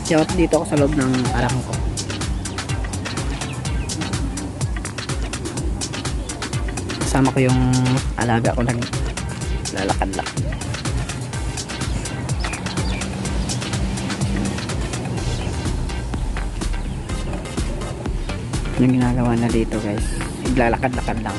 Siyawat dito ako sa loob ng arang ko. Kasama ko yung alaga ko naglalakad-lakad. Yung ginagawa na dito guys, naglalakad-lakad lang.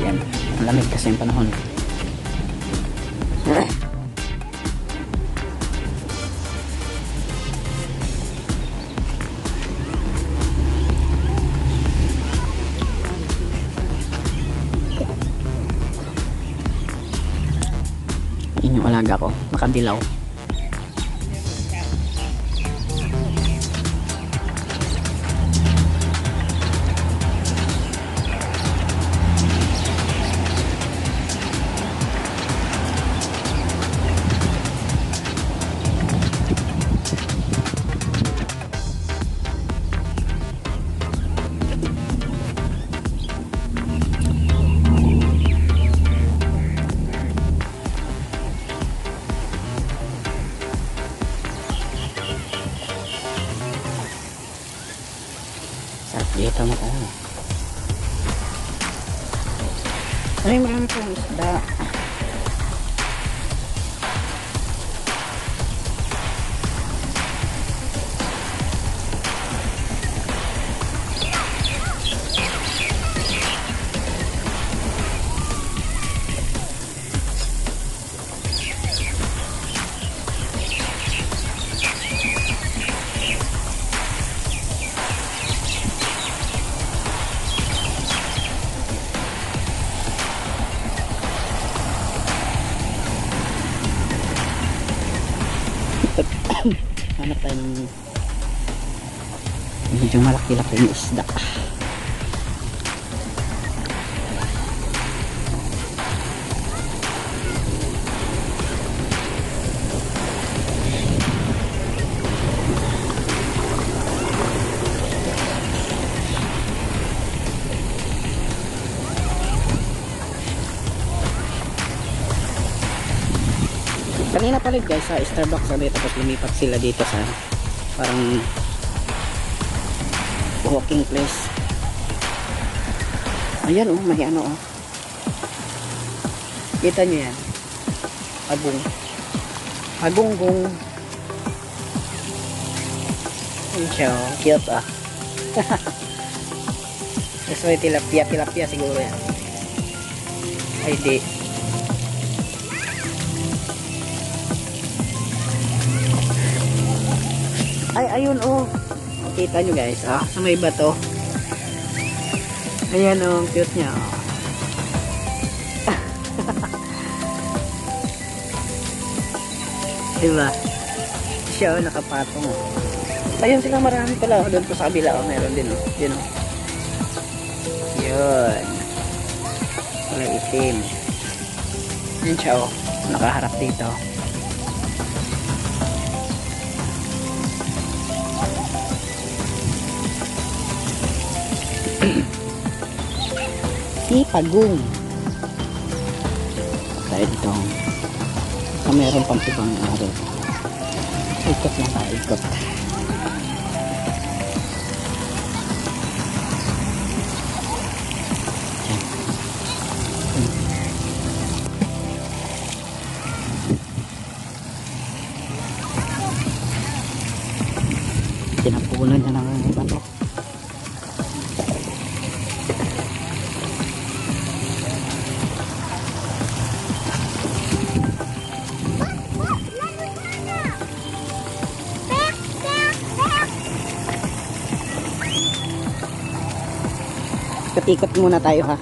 Yan, malamig kasi yung panahon. Yun yung alaga ko, nakadilaw. Dito mo ko. Ay, marami pong isda. Hanap tayo ng medyo malaki-laki yung isda. Kanina pala guys sa Starbucks ulit, tapos lumipat sila dito sa parang walking place. Ayan oh, may ano oh. Kita nyo yan, agunggong. Ayan siya oh, cute ah. Gusto may tilapia siguro yan. Ay di, ay ayun oh, kita nyo guys ah, sa may bato. Ayan oh, cute nya oh. Diba siya oh, nakapatong oh. Ayun sila, marami pala oh, doon po sa kabila oh, meron din oh, yun oh. Yun kulay itim. Yun siya oh, nakaharap dito. Si Pagong. Kaya dito meron pang ibang araw. Ikot na tayo, ikot. Tinapunan na ng bato. Ikot muna tayo ha.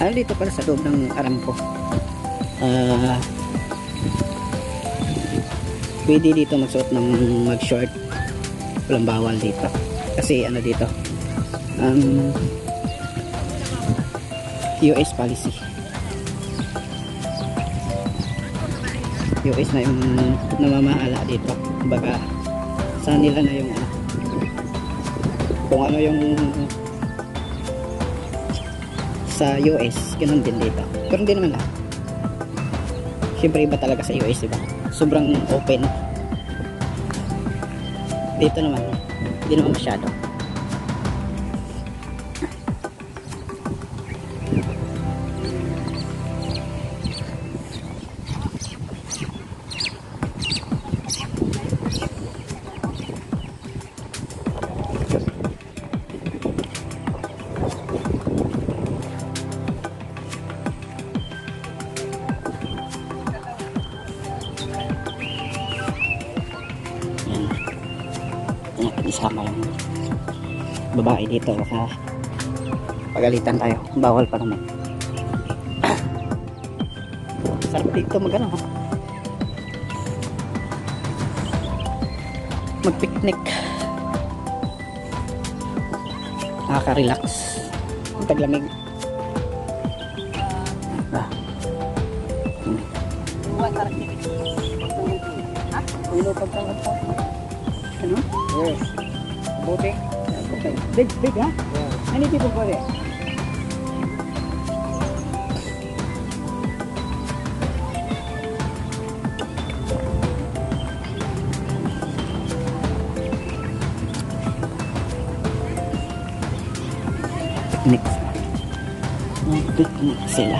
Ano dito pala sa loob ng Aramco. Pwede dito magsuot ng mag-short. Walang bawal dito. Kasi ano dito, US policy. US na yung namamahala dito. Baka sa nila na yung kung ano yung sa US, ganun din dito. Pero hindi naman lahat. Siyempre iba talaga sa US, diba? Sobrang open. Dito naman, hindi naman masyado. Isama yung babae dito, baka pagalitan tayo. Bawal pa naman. Sarap dito magano, mag-picnic, nakaka-relax, taglamig. Ulo pagkangat pa. Ano? Yes. Boating? Okay. Big, huh? Yeah. Many people go there. Picnic. Picnic sila.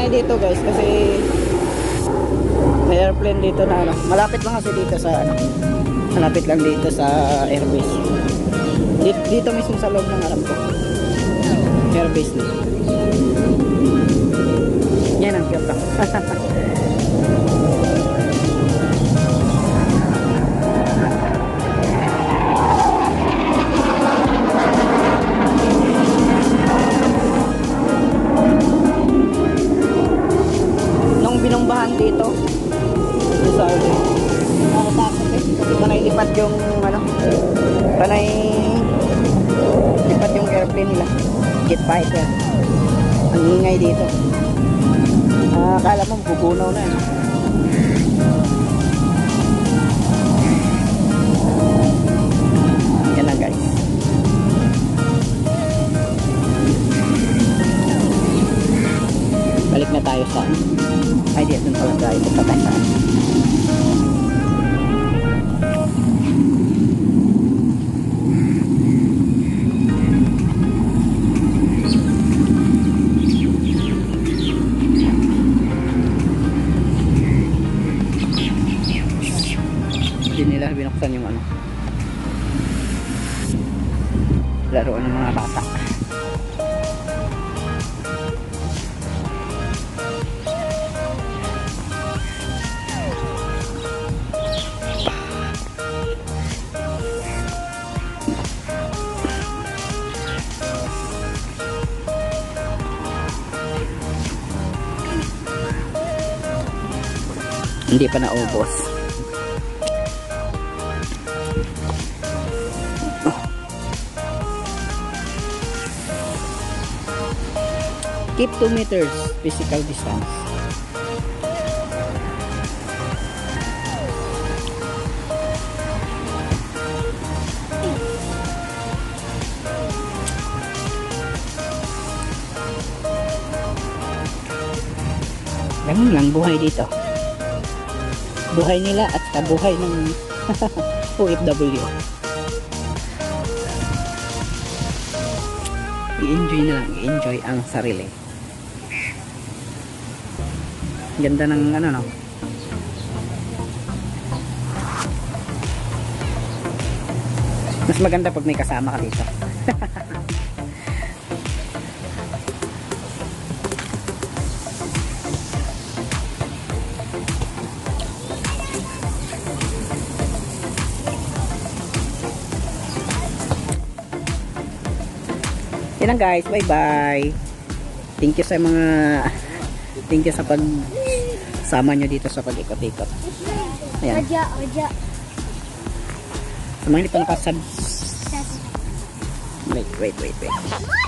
Dito guys kasi may airplane dito na ano, malapit lang kasi dito sa ano, malapit lang dito sa airbase dito mismo sa loob ng Aramco airbase na yan ang cute lang. Binumbahan dito sa nakakatakot kasi panay lipat yung ano, panay lipat yung airplane nila, jet fighter. Ang ingay dito, akala mo bubunaw na eh. Yan lang guys. Balik na tayo sa ay di doon pala tayo punta tayo. Hindi nila binuksan yung ano, laruan ng mga bata. Hindi pa naubos. Keep 2 meters physical distance. Ganun lang buhay dito. Buhay nila at kabuhay ng OFW. I-enjoy na lang, i-enjoy ang sarili. Ganda ng ano no. Mas maganda pag may kasama ka dito. Yan lang guys, bye bye. Thank you sa sama nyo dito sa pag-ikot-ikot. Ayan. Raja. Sa mga hindi pa nakasubs. Wait.